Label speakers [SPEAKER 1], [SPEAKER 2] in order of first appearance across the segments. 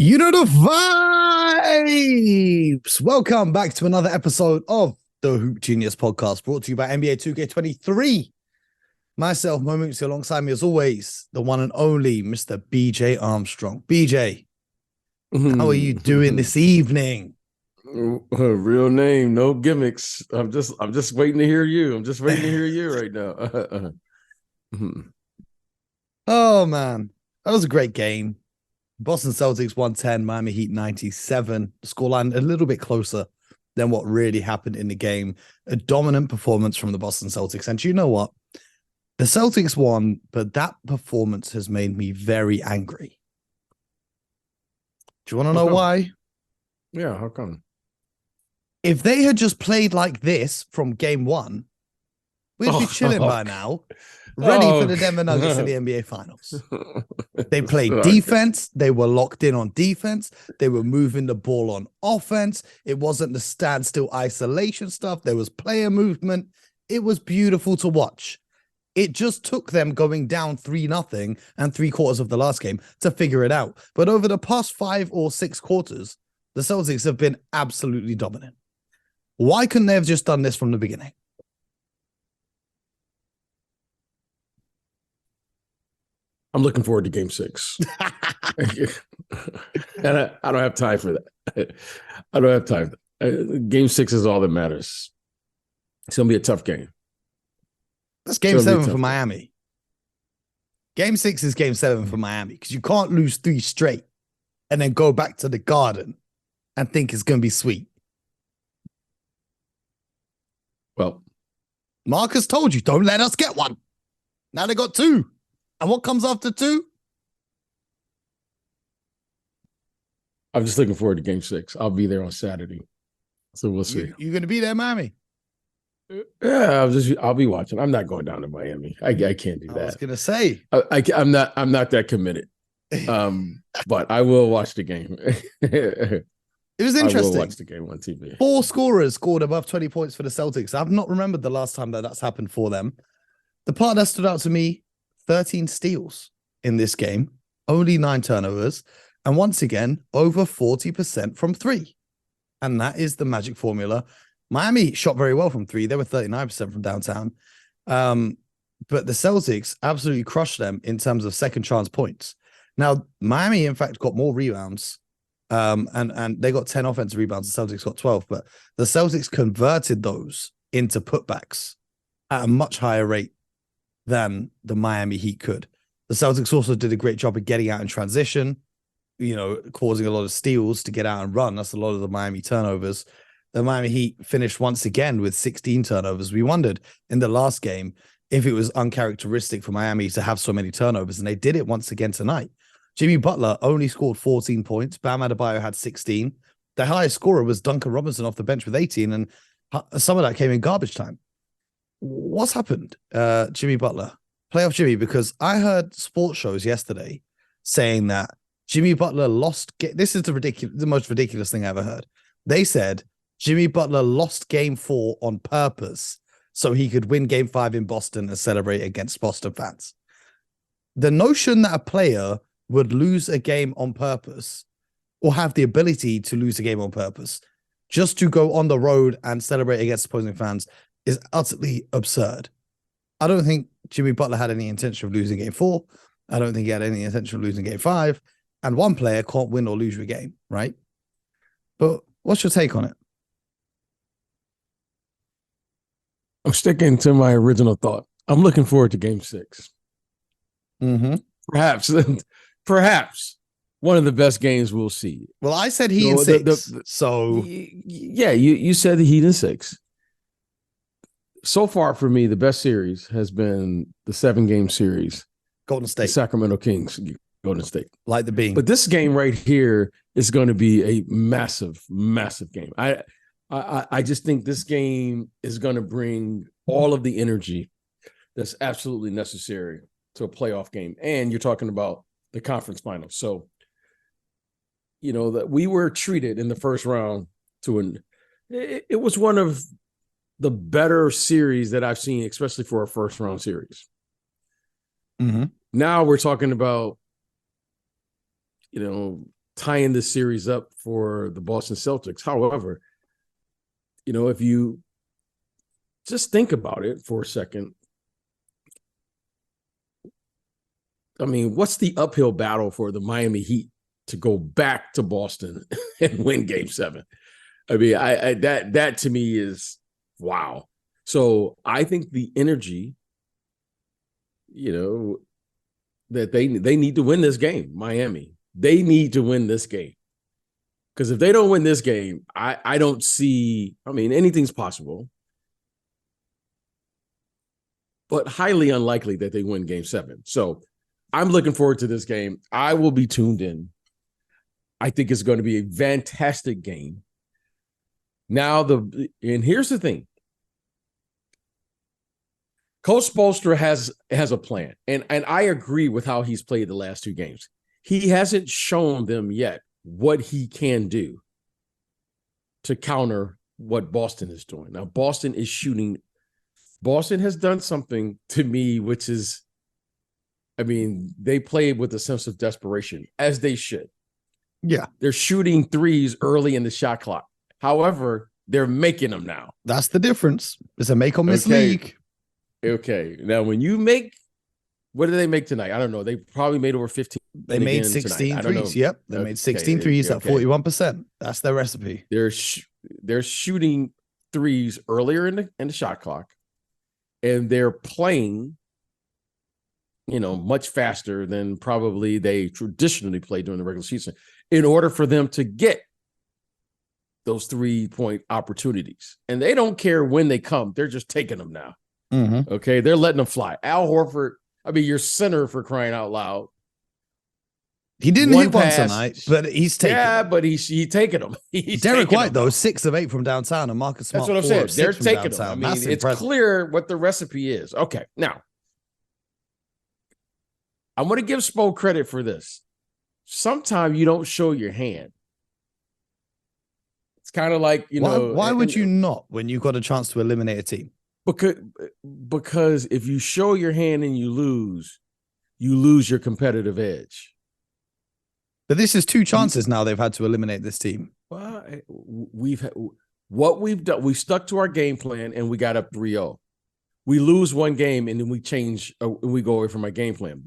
[SPEAKER 1] You know the vibes. Welcome back to another episode of the Hoop Genius podcast, brought to you by NBA 2K23. Myself, Moments, alongside me as always, the one and only Mr. BJ Armstrong. BJ, how are you doing this evening?
[SPEAKER 2] Real name, no gimmicks. I'm just waiting to hear you. I'm just waiting to hear you right now.
[SPEAKER 1] Oh man, that was a great game. Boston Celtics 110, Miami Heat 97. The scoreline a little bit closer than what really happened in the game. A dominant performance from the Boston Celtics. And you know what? The Celtics won, but that performance has made me very angry. Do you want to know why?
[SPEAKER 2] Yeah, how come?
[SPEAKER 1] If they had just played like this from game one, we'd be chilling by now, ready for the Denver Nuggets in the NBA Finals. They played defense. They were locked in on defense. They were moving the ball on offense. It wasn't the standstill isolation stuff. There was player movement. It was beautiful to watch. It just took them going down 3-0 and 3/4 of the last game to figure it out. But over the past 5 or 6 quarters, the Celtics have been absolutely dominant. Why couldn't they have just done this from the beginning?
[SPEAKER 2] I'm looking forward to game 6. And I don't have time for that. I don't have time. Game 6 is all that matters. It's going to be a tough game.
[SPEAKER 1] That's game 7 for Miami. Game 6 is game 7 for Miami because you can't lose 3 straight and then go back to the Garden and think it's going to be sweet.
[SPEAKER 2] Well,
[SPEAKER 1] Marcus told you, don't let us get one. Now they got 2. And what comes after 2?
[SPEAKER 2] I'm just looking forward to game 6. I'll be there on Saturday. So we'll see.
[SPEAKER 1] You're going to be there, Miami?
[SPEAKER 2] Yeah, I'll be watching. I'm not going down to Miami. I can't do that.
[SPEAKER 1] I was going to say.
[SPEAKER 2] I'm not that committed. But I will watch the game.
[SPEAKER 1] It was interesting.
[SPEAKER 2] I will watch the game on TV.
[SPEAKER 1] 4 scorers scored above 20 points for the Celtics. I've not remembered the last time that's happened for them. The part that stood out to me, 13 steals in this game, only 9 turnovers, and once again, over 40% from 3. And that is the magic formula. Miami shot very well from 3. They were 39% from downtown. But the Celtics absolutely crushed them in terms of second chance points. Now, Miami, in fact, got more rebounds. And they got 10 offensive rebounds. The Celtics got 12. But the Celtics converted those into putbacks at a much higher rate than the Miami Heat could. The Celtics also did a great job of getting out in transition, causing a lot of steals to get out and run. That's a lot of the Miami turnovers. The Miami Heat finished once again with 16 turnovers. We wondered in the last game if it was uncharacteristic for Miami to have so many turnovers, and they did it once again tonight. Jimmy Butler only scored 14 points. Bam Adebayo had 16. The highest scorer was Duncan Robinson off the bench with 18, and some of that came in garbage time. What's happened, Jimmy Butler? Playoff Jimmy, because I heard sports shows yesterday saying that Jimmy Butler lost. This is the most ridiculous thing I ever heard. They said Jimmy Butler lost game 4 on purpose so he could win game 5 in Boston and celebrate against Boston fans. The notion that a player would lose a game on purpose or have the ability to lose a game on purpose just to go on the road and celebrate against opposing fans is utterly absurd. I don't think Jimmy Butler had any intention of losing game 4. I don't think he had any intention of losing game 5. And one player can't win or lose your game, right? But what's your take on it?
[SPEAKER 2] I'm sticking to my original thought. I'm looking forward to game 6.
[SPEAKER 1] Mm-hmm.
[SPEAKER 2] Perhaps one of the best games we'll see.
[SPEAKER 1] Well, I said Heat in 6. So
[SPEAKER 2] yeah, you said the Heat in 6. So far for me, the best series has been the 7-game series.
[SPEAKER 1] Golden State.
[SPEAKER 2] The Sacramento Kings, Golden State.
[SPEAKER 1] Like the bean.
[SPEAKER 2] But this game right here is going to be a massive, massive game. I just think this game is going to bring all of the energy that's absolutely necessary to a playoff game. And you're talking about the conference finals. So, that we were treated in the first round it was one of the better series that I've seen, especially for a first round series.
[SPEAKER 1] Mm-hmm.
[SPEAKER 2] Now we're talking about, tying this series up for the Boston Celtics. However, if you just think about it for a second, I mean, what's the uphill battle for the Miami Heat to go back to Boston and win Game 7? I mean, that to me is wow. So I think the energy, that they need to win this game, Miami. They need to win this game. Because if they don't win this game, I don't see, I mean, anything's possible, but highly unlikely that they win Game 7. So I'm looking forward to this game. I will be tuned in. I think it's going to be a fantastic game. Now, and here's the thing. Coach Spoelstra has a plan, and I agree with how he's played the last 2 games. He hasn't shown them yet what he can do to counter what Boston is doing. Now, Boston has done something to me, which is, I mean, they played with a sense of desperation, as they should.
[SPEAKER 1] Yeah.
[SPEAKER 2] They're shooting threes early in the shot clock. However, they're making them now.
[SPEAKER 1] That's the difference. It's a make or miss league.
[SPEAKER 2] Okay. Now, when you make, what did they make tonight? I don't know. They probably made over 15.
[SPEAKER 1] They made 16 threes. Yep. They made 16 threes at 41%. That's their recipe.
[SPEAKER 2] They're shooting threes earlier in the shot clock, and they're playing, much faster than probably they traditionally play during the regular season in order for them to get those 3-point opportunities. And they don't care when they come. They're just taking them now.
[SPEAKER 1] Mm-hmm.
[SPEAKER 2] Okay. They're letting them fly. Al Horford, I mean, your center, for crying out loud.
[SPEAKER 1] He didn't hit one tonight, but he's taking them.
[SPEAKER 2] But he's taking them.
[SPEAKER 1] Derek White, though, 6 of 8 from downtown, and Marcus Smart.
[SPEAKER 2] That's what I'm saying. They're taking them. I mean,
[SPEAKER 1] That's
[SPEAKER 2] it's
[SPEAKER 1] impressive.
[SPEAKER 2] clear what the recipe is. Okay. Now, I'm going to give Spo credit for this. Sometimes you don't show your hand. It's kind of like,
[SPEAKER 1] Why would you not when you got a chance to eliminate a team?
[SPEAKER 2] Because if you show your hand and you lose your competitive edge.
[SPEAKER 1] But this is 2 chances now they've had to eliminate this team.
[SPEAKER 2] Well, what we've done, we stuck to our game plan and we got up 3-0. We lose one game and then we change, we go away from our game plan.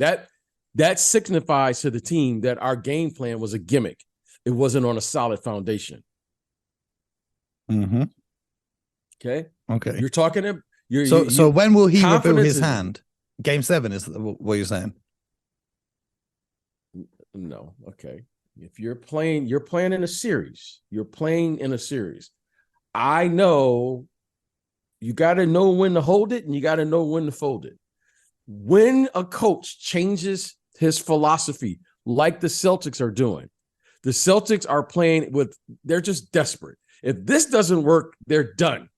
[SPEAKER 2] That signifies to the team that our game plan was a gimmick. It wasn't on a solid foundation.
[SPEAKER 1] Mm-hmm.
[SPEAKER 2] Okay.
[SPEAKER 1] You're
[SPEAKER 2] talking.
[SPEAKER 1] So when will he reveal his hand? Game 7 is what you're saying.
[SPEAKER 2] No. Okay. If you're playing in a series. You're playing in a series. I know you got to know when to hold it and you got to know when to fold it. When a coach changes his philosophy, like the Celtics are doing, the Celtics are playing they're just desperate. If this doesn't work, they're done.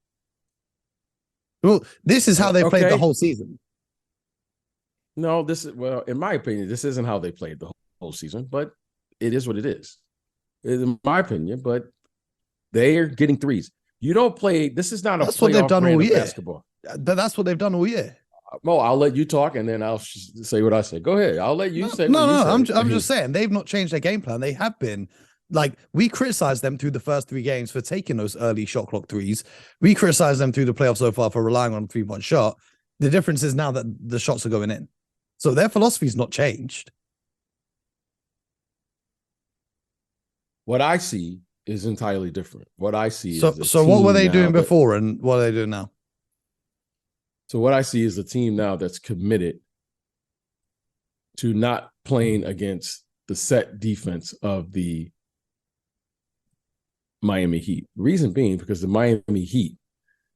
[SPEAKER 1] Well, this is how they played the whole season.
[SPEAKER 2] No, in my opinion, this isn't how they played the whole season, but it is what it is. In my opinion, but they are getting threes. You don't play. This is not
[SPEAKER 1] that's what they've done all year.
[SPEAKER 2] Basketball.
[SPEAKER 1] That's what they've done all year.
[SPEAKER 2] Mo, I'll let you talk and then I'll say what I say. Go ahead. I'll let you say.
[SPEAKER 1] No, I'm just saying they've not changed their game plan. They have been. Like, we criticized them through the first 3 games for taking those early shot clock threes. We criticized them through the playoffs so far for relying on a 3-point shot. The difference is now that the shots are going in. So their philosophy's not changed.
[SPEAKER 2] What I see is entirely different. What I see is
[SPEAKER 1] so what were they doing before and what are they doing now?
[SPEAKER 2] So what I see is a team now that's committed to not playing against the set defense of the Miami Heat. Reason being because the Miami Heat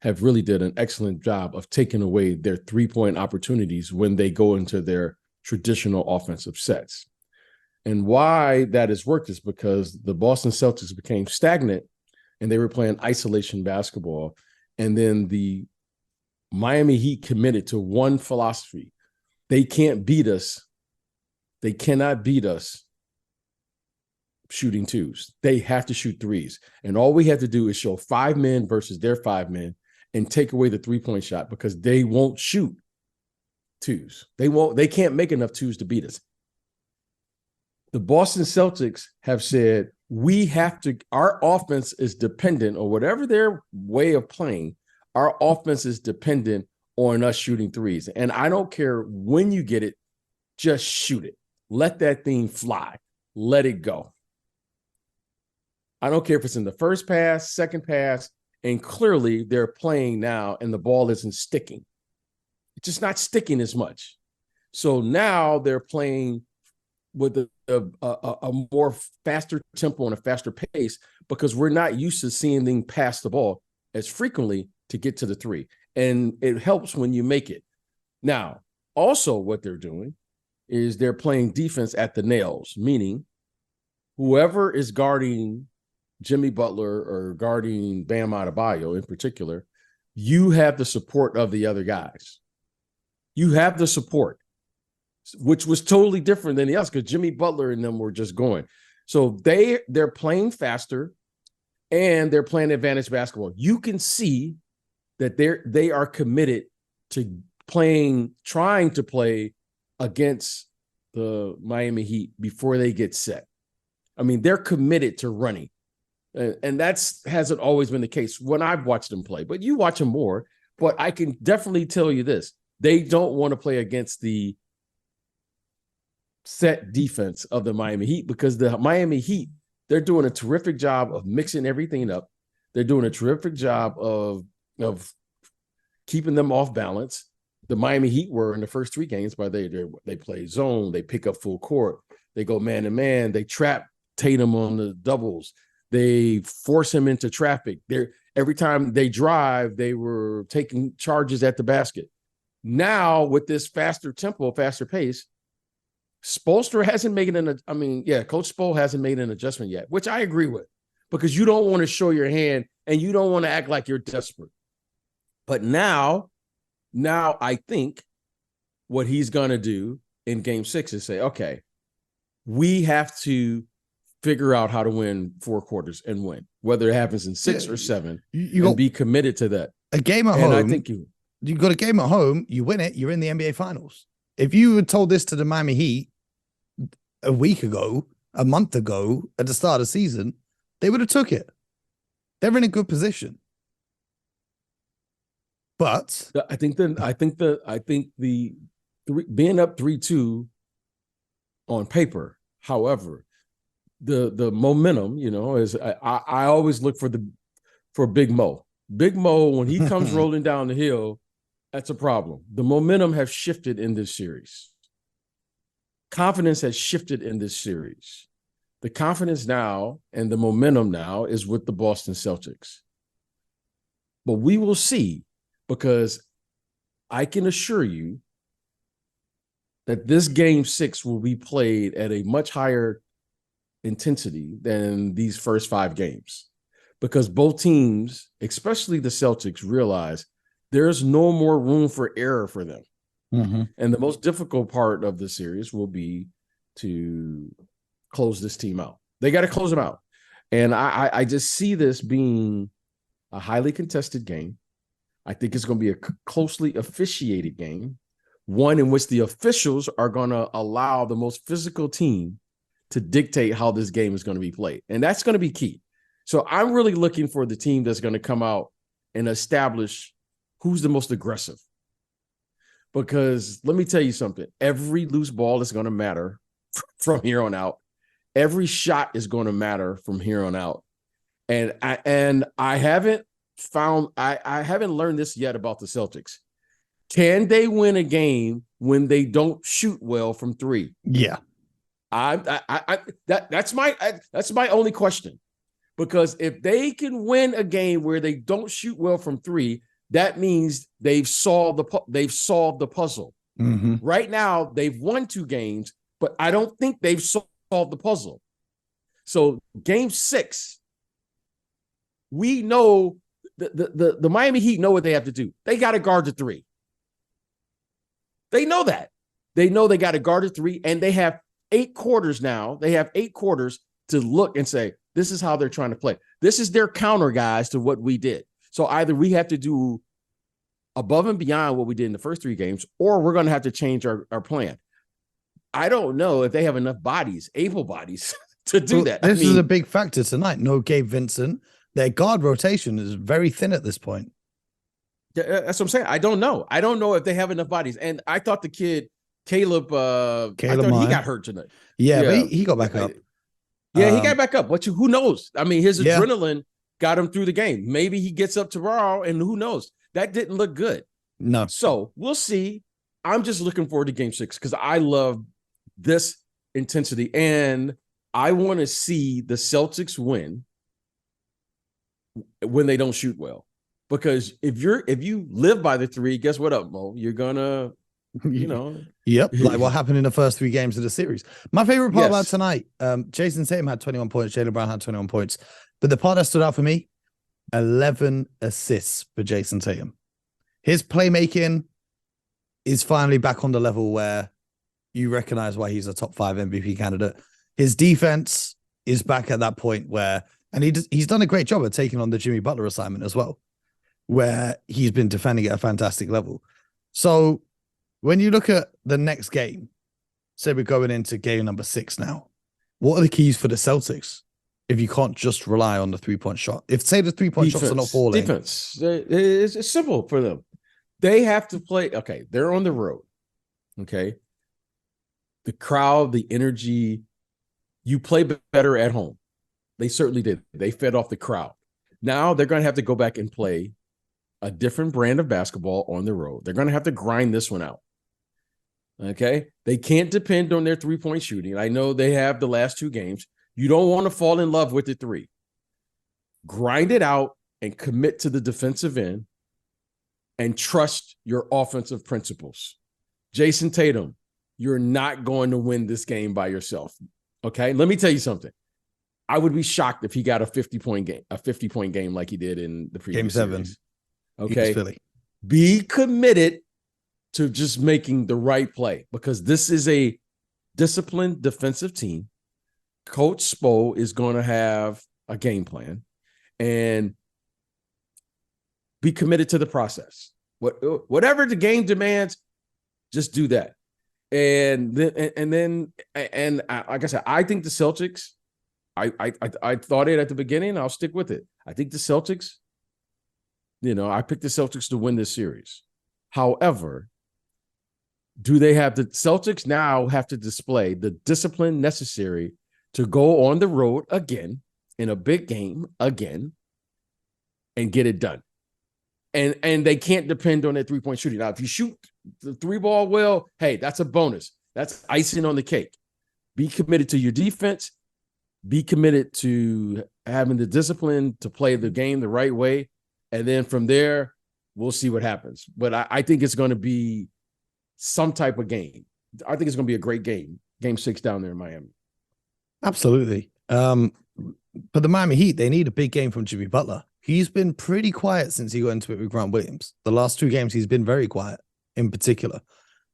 [SPEAKER 2] have really did an excellent job of taking away their 3-point opportunities when they go into their traditional offensive sets. And why that has worked is because the Boston Celtics became stagnant and they were playing isolation basketball. And then the Miami Heat committed to one philosophy. They can't beat us. They cannot beat us shooting 2s. They have to shoot 3s. And all we have to do is show 5 men versus their 5 men and take away the 3-point shot because they won't shoot 2s. They can't make enough 2s to beat us. The Boston Celtics have said, our offense is dependent, or whatever their way of playing, our offense is dependent on us shooting threes. And I don't care when you get it, just shoot it. Let that thing fly. Let it go. I don't care if it's in the first pass, second pass, and clearly they're playing now and the ball isn't sticking. It's just not sticking as much. So now they're playing with a more faster tempo and a faster pace because we're not used to seeing them pass the ball as frequently to get to the three. And it helps when you make it. Now, also what they're doing is they're playing defense at the nails, meaning whoever is guarding Jimmy Butler or guarding Bam Adebayo in particular, you have the support of the other guys. You have the support, which was totally different than the others because Jimmy Butler and them were just going. So they're playing faster and they're playing advantage basketball. You can see that they are committed to trying to play against the Miami Heat before they get set. I mean, they're committed to running. And hasn't always been the case when I've watched them play, but you watch them more. But I can definitely tell you this. They don't want to play against the set defense of the Miami Heat because the Miami Heat, they're doing a terrific job of mixing everything up. They're doing a terrific job of keeping them off balance. The Miami Heat were in the first three games, but they play zone, they pick up full court, they go man to man, they trap Tatum on the doubles. They force him into traffic. Every time they drive, they were taking charges at the basket. Now, with this faster tempo, faster pace, Spoelstra hasn't made Coach Spo hasn't made an adjustment yet, which I agree with, because you don't want to show your hand and you don't want to act like you're desperate. But now I think what he's going to do in Game 6 is say, okay, we have to figure out how to win 4 quarters and win, whether it happens in 6 or 7, and be committed to that.
[SPEAKER 1] A game at home.
[SPEAKER 2] And I think you
[SPEAKER 1] got a game at home, you win it, you're in the NBA Finals. If you had told this to the Miami Heat a week ago, a month ago, at the start of the season, they would have took it. They're in a good position. But
[SPEAKER 2] I think being up 3-2 on paper, however, the momentum, is I always look for Big Mo. Big Mo, when he comes rolling down the hill, that's a problem. The momentum has shifted in this series. Confidence has shifted in this series. The confidence now and the momentum now is with the Boston Celtics. But we will see, because I can assure you that this Game 6 will be played at a much higher intensity than these first 5 games, because both teams, especially the Celtics, realize there's no more room for error for them. Mm-hmm. And the most difficult part of the series will be to close this team out. They got to close them out. And I just see this being a highly contested game. I think it's going to be a closely officiated game, one in which the officials are going to allow the most physical team to dictate how this game is going to be played. And that's going to be key. So I'm really looking for the team that's going to come out and establish who's the most aggressive. Because let me tell you something, every loose ball is going to matter from here on out. Every shot is going to matter from here on out. And I haven't learned this yet about the Celtics. Can they win a game when they don't shoot well from 3?
[SPEAKER 1] Yeah.
[SPEAKER 2] That's my only question. Because if they can win a game where they don't shoot well from 3, that means they've solved the puzzle. Mm-hmm. Right now, they've won 2 games, but I don't think they've solved the puzzle. So Game 6, we know the Miami Heat know what they have to do. They got to guard the 3. They know that. They know they got to guard the 3, and they have 8 quarters now. They have 8 quarters to look and say, this is how they're trying to play. This is their counter, guys, to what we did. So either we have to do above and beyond what we did in the first 3 games, or we're going to have to change our plan. I don't know if they have enough bodies, able bodies, to do
[SPEAKER 1] Well,
[SPEAKER 2] that.
[SPEAKER 1] this is a big factor tonight. No Gabe Vincent. Their guard rotation is very thin at this point.
[SPEAKER 2] That's what I'm saying. I don't know. I don't know if they have enough bodies. And I thought the kid, Caleb, I thought he
[SPEAKER 1] Meyer.
[SPEAKER 2] got hurt tonight.
[SPEAKER 1] Yeah, but he got back up.
[SPEAKER 2] Yeah, he got back up. But who knows? I mean, his
[SPEAKER 1] Yeah.
[SPEAKER 2] adrenaline got him through the game. Maybe he gets up tomorrow, and who knows? That didn't look good.
[SPEAKER 1] No.
[SPEAKER 2] So we'll see. I'm just looking forward to game 6 because I love this intensity. And I want to see the Celtics win when they don't shoot well. Because if you live by the 3, guess what up, Mo? You're gonna,
[SPEAKER 1] Yep, like what happened in the first 3 games of the series. My favorite part about
[SPEAKER 2] Yes.
[SPEAKER 1] tonight, Jason Tatum had 21 points, Jaylen Brown had 21 points. But the part that stood out for me, 11 assists for Jason Tatum. His playmaking is finally back on the level where you recognize why he's a top 5 MVP candidate. His defense is back at that point where, and he's done a great job of taking on the Jimmy Butler assignment as well, where he's been defending at a fantastic level. So when you look at the next game, say we're going into game number 6 now, what are the keys for the Celtics if you can't just rely on the 3-point shot? If, say, the 3-point shots are not falling.
[SPEAKER 2] Defense. It's simple for them. They have to play. Okay, they're on the road. Okay. The crowd, the energy, you play better at home. They certainly did. They fed off the crowd. Now they're going to have to go back and play a different brand of basketball on the road. They're going to have to grind this one out. Okay. They can't depend on their 3-point shooting. I know they have the last 2 games. You don't want to fall in love with the 3. Grind it out and commit to the defensive end and trust your offensive principles. Jason Tatum, you're not going to win this game by yourself. Okay. Let me tell you something. I would be shocked if he got a 50-point game like he did in the previous
[SPEAKER 1] Game 7.
[SPEAKER 2] series. Okay.
[SPEAKER 1] Philly.
[SPEAKER 2] Be committed to just making the right play because this is a disciplined defensive team. Coach Spo is going to have a game plan and be committed to the process. Whatever the game demands, just do that. And then like I said, I think the Celtics, I thought it at the beginning. I'll stick with it. I think the Celtics, I picked the Celtics to win this series. However, do they have the Celtics now have to display the discipline necessary to go on the road again in a big game again and get it done? And they can't depend on that 3-point shooting. Now, if you shoot the 3-ball well, hey, that's a bonus. That's icing on the cake. Be committed to your defense. Be committed to having the discipline to play the game the right way. And then from there, we'll see what happens. But I think it's going to be some type of game. I think it's going to be a great game. Game 6 down there in Miami.
[SPEAKER 1] Absolutely. But the Miami Heat, they need a big game from Jimmy Butler. He's been pretty quiet since he got into it with Grant Williams. The last 2 games, he's been very quiet in particular.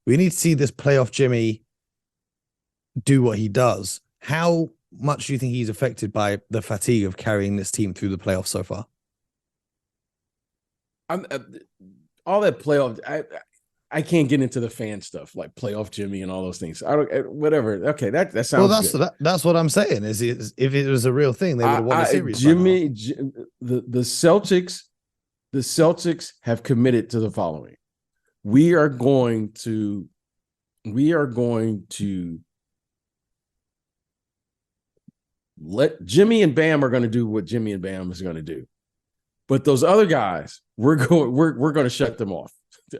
[SPEAKER 1] We need to see this playoff Jimmy do what he does. How much do you think he's affected by the fatigue of carrying this team through the playoffs so far?
[SPEAKER 2] All that playoff, I can't get into the fan stuff like playoff Jimmy and all those things. I don't, whatever. Okay, that sounds.
[SPEAKER 1] Well, that's what I'm saying. Is if it was a real thing, they would have won the series.
[SPEAKER 2] Jimmy, the Celtics have committed to the following: we are going to let Jimmy and Bam are going to do what Jimmy and Bam is going to do, but those other guys, we're going to shut them off.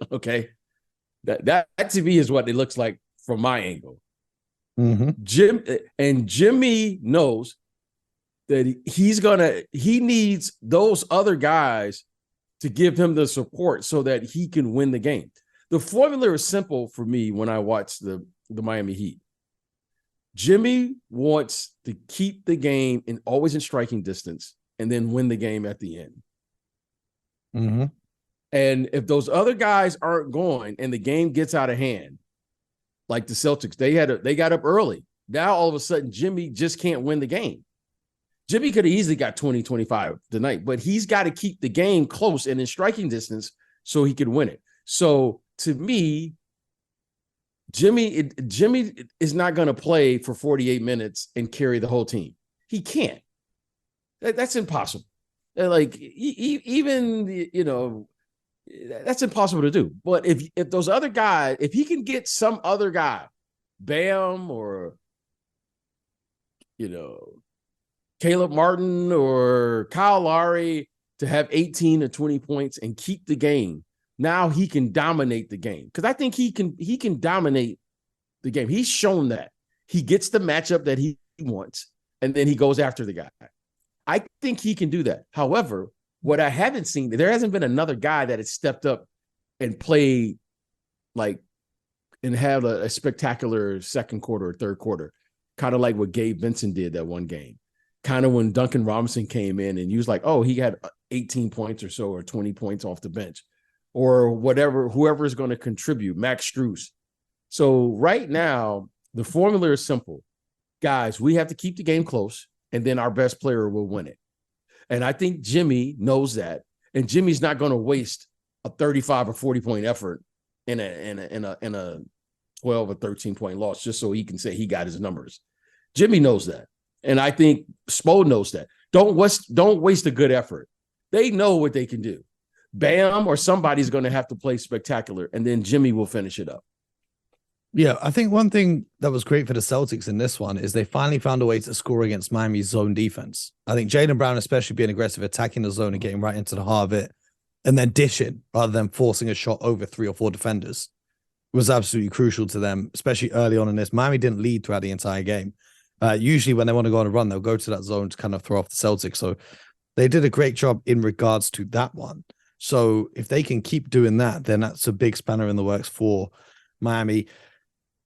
[SPEAKER 2] Okay. That to me is what it looks like from my angle.
[SPEAKER 1] Mm-hmm.
[SPEAKER 2] Jimmy knows that he needs those other guys to give him the support so that he can win the game. The formula is simple for me when I watch the Miami Heat. Jimmy wants to keep the game always in striking distance and then win the game at the end.
[SPEAKER 1] Mm-hmm.
[SPEAKER 2] And if those other guys aren't going and the game gets out of hand, like the Celtics, they got up early. Now, all of a sudden, Jimmy just can't win the game. Jimmy could have easily got 20, 25 tonight, but he's got to keep the game close and in striking distance so he can win it. So, to me, Jimmy is not going to play for 48 minutes and carry the whole team. He can't. That's impossible. Like even that's impossible to do. But if those other guys, if he can get some other guy, Bam or Caleb Martin or Kyle Lowry to have 18 or 20 points and keep the game, now he can dominate the game. Because I think he can dominate the game. He's shown that. He gets the matchup that he wants, and then he goes after the guy. I think he can do that. However, what I haven't seen, there hasn't been another guy that has stepped up and played and had a spectacular second quarter or third quarter, kind of like what Gabe Vincent did that one game. Kind of when Duncan Robinson came in and he was like, oh, he had 18 points or so or 20 points off the bench or whatever, whoever is going to contribute, Max Strus. So right now, the formula is simple. Guys, we have to keep the game close, and then our best player will win it. And I think Jimmy knows that. And Jimmy's not going to waste a 35 or 40 point effort in a 12 or 13 point loss just so he can say he got his numbers. Jimmy knows that. And I think Spo knows that. Don't waste a good effort. They know what they can do. Bam or somebody's going to have to play spectacular, and then Jimmy will finish it up.
[SPEAKER 1] Yeah, I think one thing that was great for the Celtics in this one is they finally found a way to score against Miami's zone defense. I think Jaylen Brown, especially being aggressive, attacking the zone and getting right into the heart of it, and then dishing rather than forcing a shot over 3 or 4 defenders, was absolutely crucial to them, especially early on in this. Miami didn't lead throughout the entire game. Usually when they want to go on a run, they'll go to that zone to kind of throw off the Celtics. So they did a great job in regards to that one. So if they can keep doing that, then that's a big spanner in the works for Miami.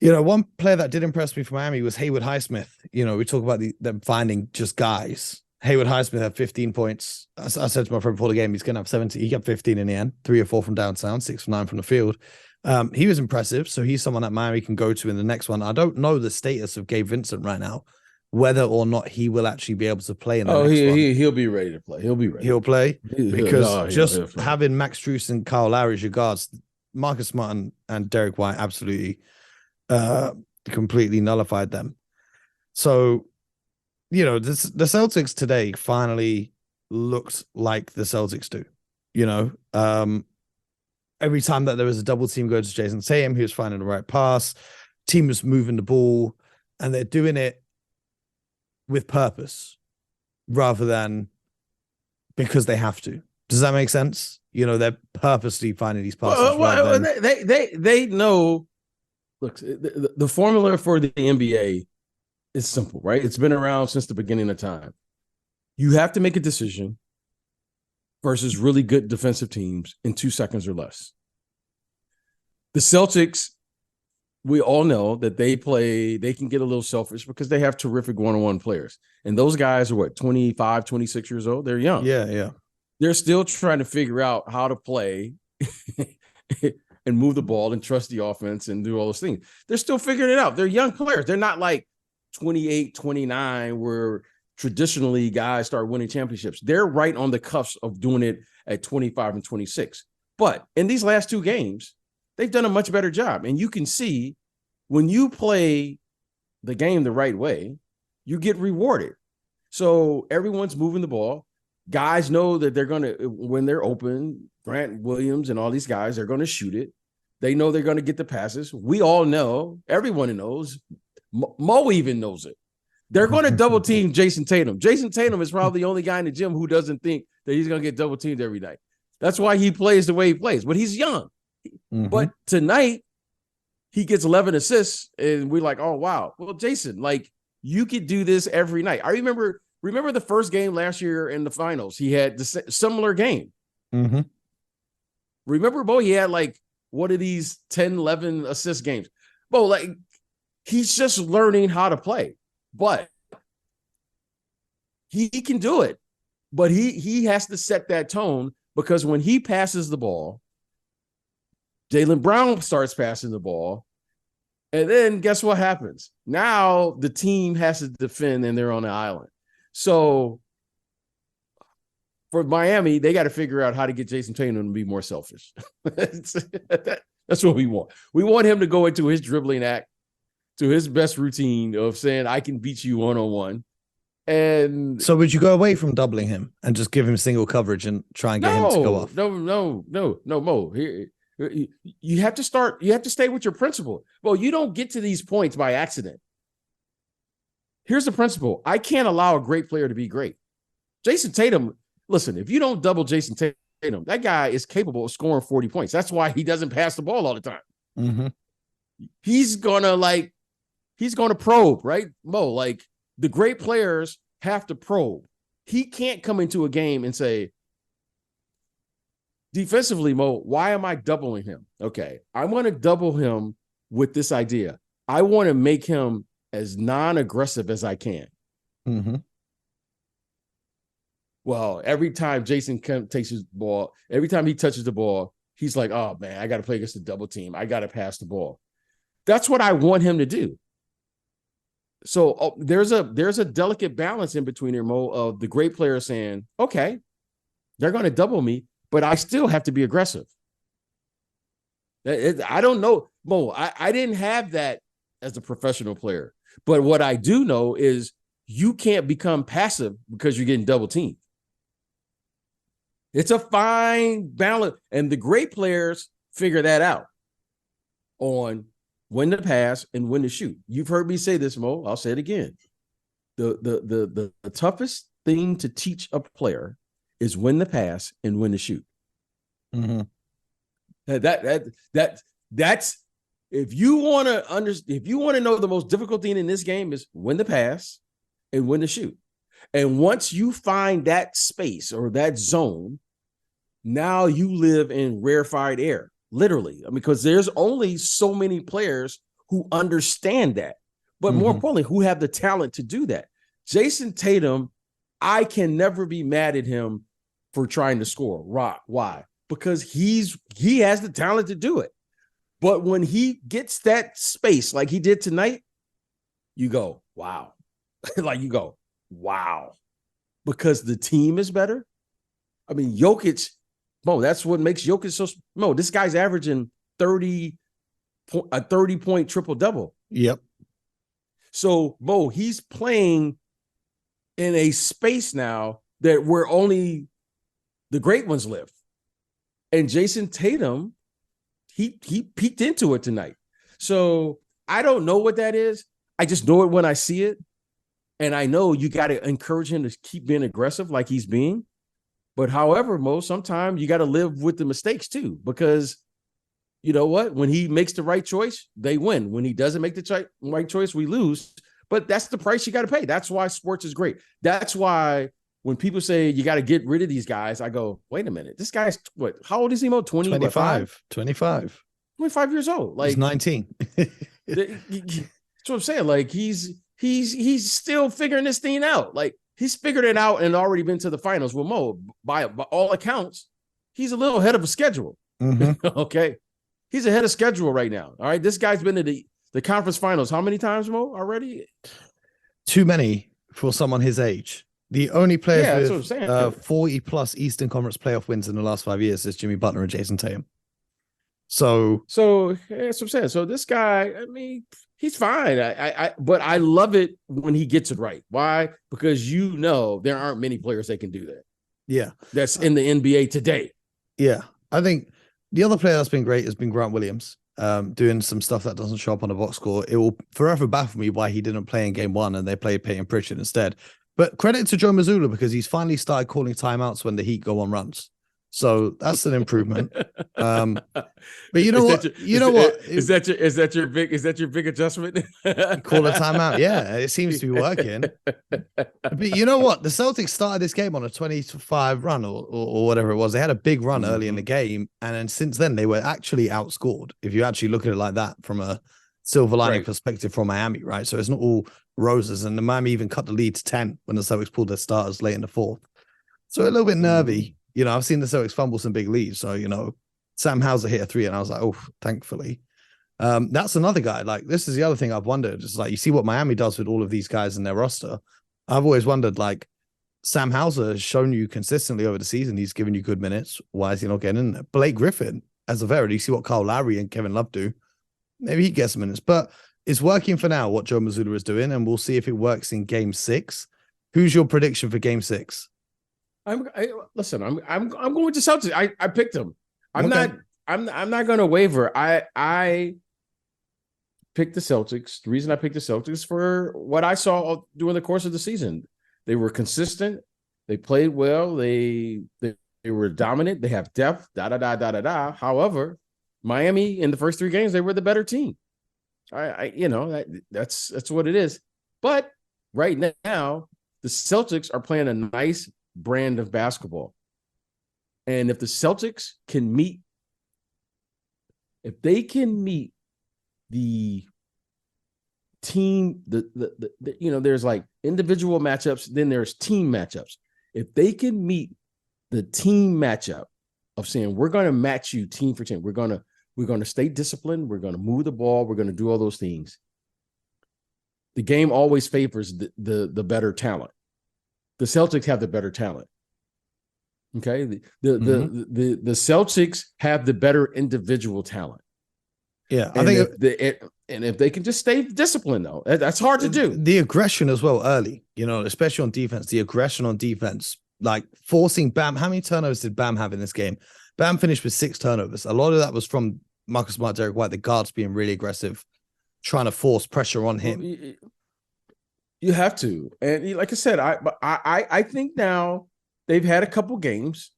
[SPEAKER 1] One player that did impress me for Miami was Haywood Highsmith. We talk about them finding just guys. Haywood Highsmith had 15 points. I said to my friend before the game, he's going to have 70. He got 15 in the end, 3 or 4 from downtown, 6 from 9 from the field. He was impressive. So he's someone that Miami can go to in the next one. I don't know the status of Gabe Vincent right now, whether or not he will actually be able to play in the next one.
[SPEAKER 2] He'll be ready to play. He'll be ready.
[SPEAKER 1] He'll play because having Max Strus and Kyle Lowry as your guards, Marcus Smart and Derek White absolutely completely nullified them. So, the Celtics today finally looked like the Celtics do. Every time that there was a double team going to Jason Tatum, he was finding the right pass. Team was moving the ball, and they're doing it with purpose rather than because they have to. Does that make sense? They're purposely finding these passes.
[SPEAKER 2] They know. Look, the formula for the NBA is simple, right? It's been around since the beginning of time. You have to make a decision versus really good defensive teams in 2 seconds or less. The Celtics, we all know that they can get a little selfish because they have terrific one-on-one players. And those guys are 25, 26 years old? They're young.
[SPEAKER 1] Yeah. They're
[SPEAKER 2] still trying to figure out how to play and move the ball and trust the offense and do all those things. They're still figuring it out. They're young players. They're not like 28, 29, where traditionally guys start winning championships. They're right on the cusp of doing it at 25 and 26. But in these last 2 games, they've done a much better job. And you can see when you play the game the right way, you get rewarded. So everyone's moving the ball. Guys know that they're going to, when they're open, Grant Williams and all these guys, they're going to shoot it. They know they're going to get the passes. We all know, everyone knows, Mo even knows it. They're going to double team Jason Tatum. Jason Tatum is probably the only guy in the gym who doesn't think that he's going to get double teamed every night. That's why he plays the way he plays, but he's young. Mm-hmm. But tonight, he gets 11 assists, and we're like, oh, wow. Well, Jason, you could do this every night. I remember the first game last year in the finals. He had the similar game.
[SPEAKER 1] Mm-hmm.
[SPEAKER 2] Remember, Bo, he had one of these 10, 11 assist games. Bo, he's just learning how to play. But he can do it. But he has to set that tone, because when he passes the ball, Jaylen Brown starts passing the ball. And then guess what happens? Now the team has to defend, and they're on the island. So for Miami, they got to figure out how to get Jason Tatum to be more selfish. That's what we want. We want him to go into his dribbling act, to his best routine of saying, I can beat you one-on-one. And
[SPEAKER 1] so would you go away from doubling him and just give him single coverage and try and get him to go off?
[SPEAKER 2] No, Mo. Here, you have to stay with your principle. Well, you don't get to these points by accident. Here's the principle. I can't allow a great player to be great. Jason Tatum, listen, if you don't double Jason Tatum, that guy is capable of scoring 40 points. That's why he doesn't pass the ball all the time.
[SPEAKER 1] Mm-hmm.
[SPEAKER 2] He's gonna probe, right? Mo, like the great players have to probe. He can't come into a game and say, defensively, Mo, why am I doubling him? Okay, I want to double him with this idea. I want to make him as non-aggressive as I can.
[SPEAKER 1] Mm-hmm.
[SPEAKER 2] Well, every time Jason takes his ball, every time he touches the ball, he's like, oh, man, I got to play against the double team. I got to pass the ball. That's what I want him to do. So there's a delicate balance in between here, Mo, of the great player saying, okay, they're going to double me, but I still have to be aggressive. I don't know, Mo. I didn't have that as a professional player. But what I do know is you can't become passive because you're getting double teamed. It's a fine balance. And the great players figure that out on when to pass and when to shoot. You've heard me say this, Mo. I'll say it again. The toughest thing to teach a player is when to pass and when to shoot.
[SPEAKER 1] Mm-hmm.
[SPEAKER 2] That's if you want to know the most difficult thing in this game is when to pass and when to shoot. And once you find that space or that zone, now you live in rarefied air, literally. I mean, because there's only so many players who understand that, but more importantly, who have the talent to do that. Jason Tatum, I can never be mad at him for trying to score. Why? Because he has the talent to do it. But when he gets that space like he did tonight, you go, wow. Like you go, wow. Because the team is better. I mean, Jokic, Mo, that's what makes Jokic so. Mo, this guy's averaging a 30-point triple-double.
[SPEAKER 1] Yep.
[SPEAKER 2] So, Mo, he's playing in a space now that where only the great ones live. And Jason Tatum, he peeked into it tonight. So I don't know what that is. I just know it when I see it. And I know you got to encourage him to keep being aggressive like he's being. But however, Mo, sometimes you got to live with the mistakes too, because you know what? When he makes the right choice, they win. When he doesn't make the right choice, we lose. But that's the price you got to pay. That's why sports is great. That's why when people say you got to get rid of these guys, I go, wait a minute. This guy's what? How old is he, Mo?
[SPEAKER 1] 25
[SPEAKER 2] years old. Like
[SPEAKER 1] he's 19.
[SPEAKER 2] That's what I'm saying. Like he's still figuring this thing out. Like he's figured it out and already been to the finals. Well, Mo, by all accounts, he's a little ahead of a schedule.
[SPEAKER 1] Mm-hmm.
[SPEAKER 2] Okay. He's ahead of schedule right now. All right. This guy's been to the conference finals how many times, Mo, already?
[SPEAKER 1] Too many for someone his age. The only players with 40-plus Eastern Conference playoff wins in the last 5 years is Jimmy Butler and Jason Tatum. So
[SPEAKER 2] that's what I'm saying. So this guy, I mean, he's fine. But I love it when he gets it right. Why? Because you know there aren't many players that can do that.
[SPEAKER 1] Yeah.
[SPEAKER 2] That's in the NBA today.
[SPEAKER 1] Yeah. I think the other player that's been great has been Grant Williams, doing some stuff that doesn't show up on the box score. It will forever baffle me why he didn't play in game one and they played Peyton Pritchard instead. But credit to Joe Mazzulla because he's finally started calling timeouts when the Heat go on runs. So that's an improvement. But you know what?
[SPEAKER 2] Is that your big adjustment?
[SPEAKER 1] Call a timeout. Yeah, it seems to be working. But you know what? The Celtics started this game on a 25 run or whatever it was. They had a big run early in the game. And then since then, they were actually outscored. If you actually look at it like that from a silver lining perspective from Miami, right? So it's not all roses. And the Miami even cut the lead to 10 when the Celtics pulled their starters late in the fourth. So a little bit nervy. You know, I've seen the Celtics fumble some big leads. So, you know, Sam Hauser hit a three and I was like, oh, thankfully. That's another guy. Like, this is the other thing I've wondered. It's like, you see what Miami does with all of these guys in their roster. I've always wondered, like, Sam Hauser has shown you consistently over the season. He's given you good minutes. Why is he not getting in there? Blake Griffin as a veteran. You see what Kyle Lowry and Kevin Love do. Maybe he gets minutes, but it's working for now what Joe Mazzulla is doing, and we'll see if it works in Game 6. Who's your prediction for Game 6?
[SPEAKER 2] Listen. I'm going with the Celtics. I picked them. I'm
[SPEAKER 1] Okay.
[SPEAKER 2] not going to waver. I picked the Celtics. The reason I picked the Celtics for what I saw during the course of the season. They were consistent. They played well. They were dominant. They have depth. However, Miami in the first 3 games, they were the better team. That's what it is. But right now, the Celtics are playing a nice brand of basketball. And if the Celtics can meet, the team, there's like individual matchups, then there's team matchups. If they can meet the team matchup of saying, we're going to match you team for team, we're going to stay disciplined, we're going to move the ball, we're going to do all those things. The game always favors the better talent. The Celtics have the better talent. Okay. The Celtics have the better individual talent.
[SPEAKER 1] Yeah.
[SPEAKER 2] I think if they can just stay disciplined, though, that's hard to do.
[SPEAKER 1] The aggression as well early, especially on defense, the aggression on defense, like forcing Bam. How many turnovers did Bam have in this game? Bam finished with 6 turnovers. A lot of that was from Marcus Smart, Derek White, the guards being really aggressive, trying to force pressure on him.
[SPEAKER 2] You have to. And like I said, I think now they've had a couple games.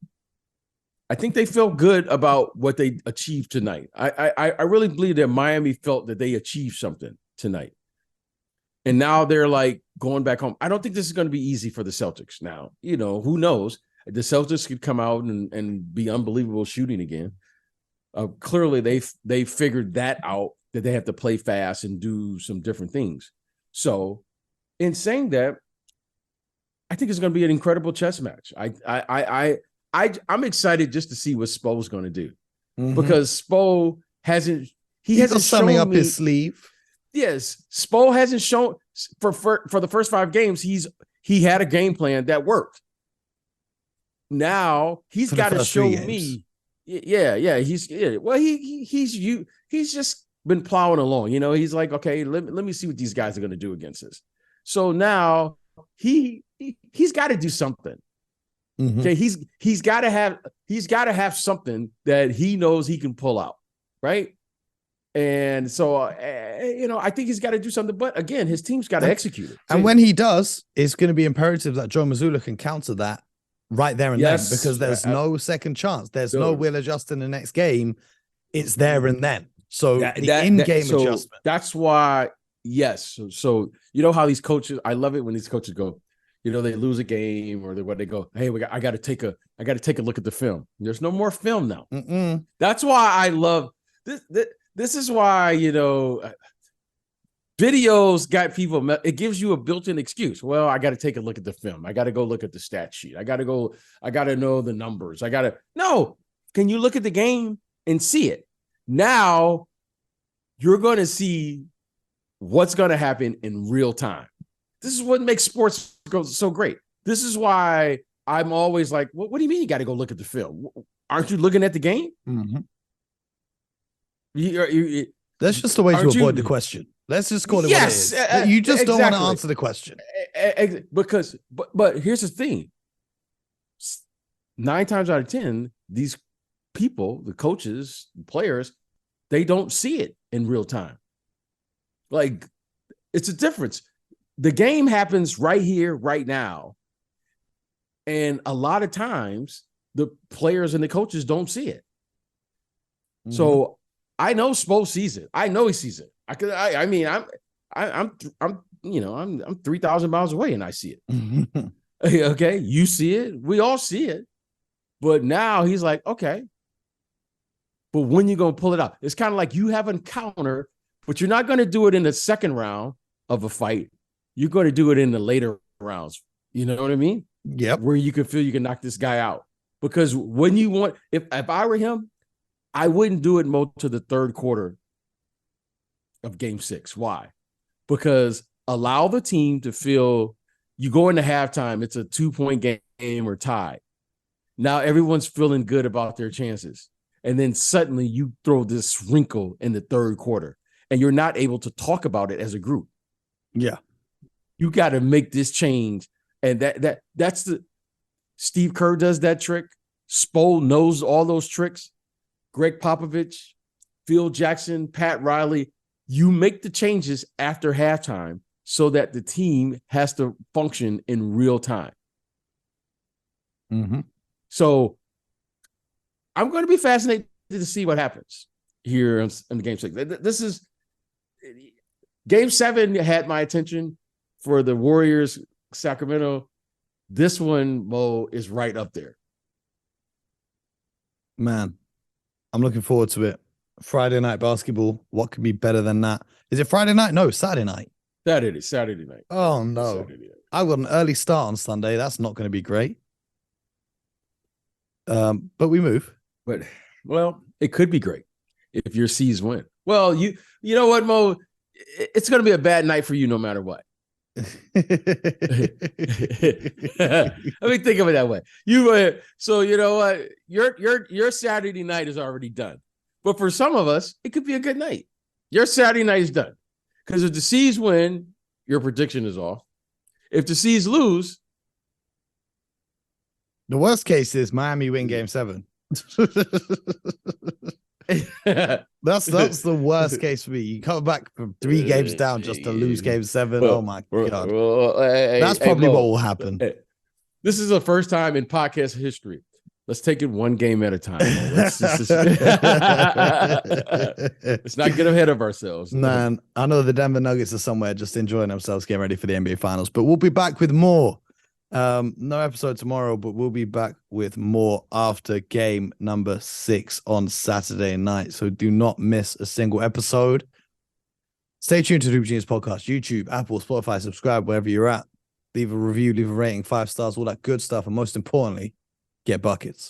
[SPEAKER 2] I think they feel good about what they achieved tonight. I really believe that Miami felt that they achieved something tonight. And now they're like going back home. I don't think this is going to be easy for the Celtics now. Who knows? The Celtics could come out and be unbelievable shooting again. Clearly, they figured that out, that they have to play fast and do some different things. So in saying that, I think it's going to be an incredible chess match. I'm excited just to see what Spo's going to do, because Spo hasn't
[SPEAKER 1] got something
[SPEAKER 2] shown
[SPEAKER 1] up
[SPEAKER 2] me,
[SPEAKER 1] his sleeve.
[SPEAKER 2] Yes, Spo hasn't shown for the first 5 games. He had a game plan that worked. Now he's got to show me. Yeah. He's just been plowing along. He's like, okay, let me see what these guys are going to do against us. So now he's got to do something. Okay, he's got to have something that he knows he can pull out, right? And so I think he's got to do something. But again, his team's got to execute it.
[SPEAKER 1] And when he does, it's going to be imperative that Joe Mazzulla can counter that right there and then, because there's no second chance. There's no will adjust in the next game. It's there and then. So the in-game adjustment.
[SPEAKER 2] That's why, yes. So how these coaches, I love it when these coaches go, they lose a game or they go, hey, I got to take a look at the film. There's no more film now. That's why I love this. This is why, videos got people. It gives you a built-in excuse. Well, I got to take a look at the film. I got to go look at the stat sheet. I got to know the numbers. No. Can you look at the game and see it? Now you're going to see what's going to happen in real time. This is what makes sports go so great. This is why I'm always like, what do you mean you got to go look at the film? Aren't you looking at the game?
[SPEAKER 1] That's just a way to avoid the question. Let's just call it what it is. You just don't want to answer the question.
[SPEAKER 2] Because, but here's the thing. 9 times out of 10, these people, the coaches, the players, they don't see it in real time. Like, it's a difference. The game happens right here, right now. And a lot of times the players and the coaches don't see it. So I know Spo sees it. I know he sees it. I'm 3,000 miles away and I see it. Okay. You see it. We all see it. But now he's like, okay, but when you going to pull it out? It's kind of like you have an encounter, but you're not going to do it in the second round of a fight. You're going to do it in the later rounds. You know what I mean?
[SPEAKER 1] Yep.
[SPEAKER 2] Where you can feel you can knock this guy out. Because when you want, if I were him, I wouldn't do it most to the third quarter of Game 6. Why? Because allow the team to feel you go into halftime, it's a 2-point game or tie. Now everyone's feeling good about their chances. And then suddenly you throw this wrinkle in the third quarter and you're not able to talk about it as a group.
[SPEAKER 1] Yeah.
[SPEAKER 2] You got to make this change. And that's the Steve Kerr does that trick. Spo knows all those tricks. Greg Popovich, Phil Jackson, Pat Riley. You make the changes after halftime so that the team has to function in real time.
[SPEAKER 1] Mm-hmm.
[SPEAKER 2] So I'm going to be fascinated to see what happens here in the game 6. This is game 7 had my attention for the Warriors, Sacramento. This one, Mo, is right up there.
[SPEAKER 1] Man, I'm looking forward to it. Friday night basketball. What could be better than that? Is it Friday night? No, Saturday night.
[SPEAKER 2] Saturday night.
[SPEAKER 1] Oh, no.
[SPEAKER 2] Saturday night.
[SPEAKER 1] I've got an early start on Sunday. That's not going to be great. But we move.
[SPEAKER 2] But, well, it could be great if your C's win. Well, you know what, Mo? It's going to be a bad night for you no matter what. Let me think of it that way. So you know what? Your Saturday night is already done. But for some of us, it could be a good night. Your Saturday night is done. Because if the C's win, your prediction is off. If the C's lose,
[SPEAKER 1] the worst case is Miami win game 7. That's the worst case for me. You come back from 3 games down just to lose game 7. Oh my God. That's probably what will happen.
[SPEAKER 2] This is the first time in podcast history. Let's take it one game at a time. Let's not get ahead of ourselves.
[SPEAKER 1] Man, I know the Denver Nuggets are somewhere just enjoying themselves, getting ready for the NBA Finals. But we'll be back with more. No episode tomorrow, but we'll be back with more after game number 6 on Saturday night. So do not miss a single episode. Stay tuned to the Hoop Genius Podcast, YouTube, Apple, Spotify, subscribe wherever you're at. Leave a review, leave a rating, 5 stars, all that good stuff. And most importantly, get buckets.